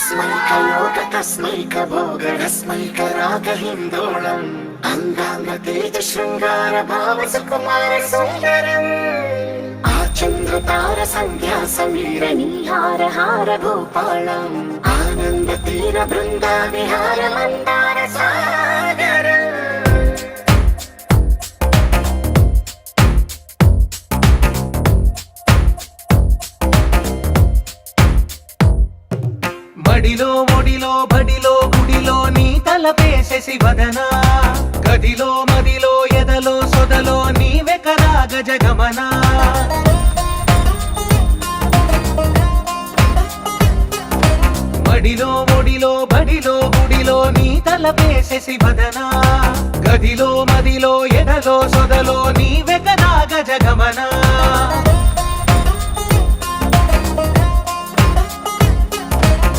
तस्मैकयोगतस्मैकभोगरस्मैकरागहिन्दोळम् अङ्गाङ्गतेज शृङ्गार भाव सुकुमार सुन्दरम् आचन्द्रतार सन्ध्या समीर नीहार हार भूपालम् आनन्द तीर बृन्दा विहार मन्दार सागरम् మడిలో ఒడిలో బడిలో గుడిలో నీ తలపేసేసి వదనా గదిలో మదిలో ఎదలో సొదలో నీవే కదా గజగమనా మడిలో ఒడిలో బడిలో గుడిలో నీ తలపేసేసి వదనా గదిలో మదిలో ఎదలో సొదలో నీవే కదా గజగమనా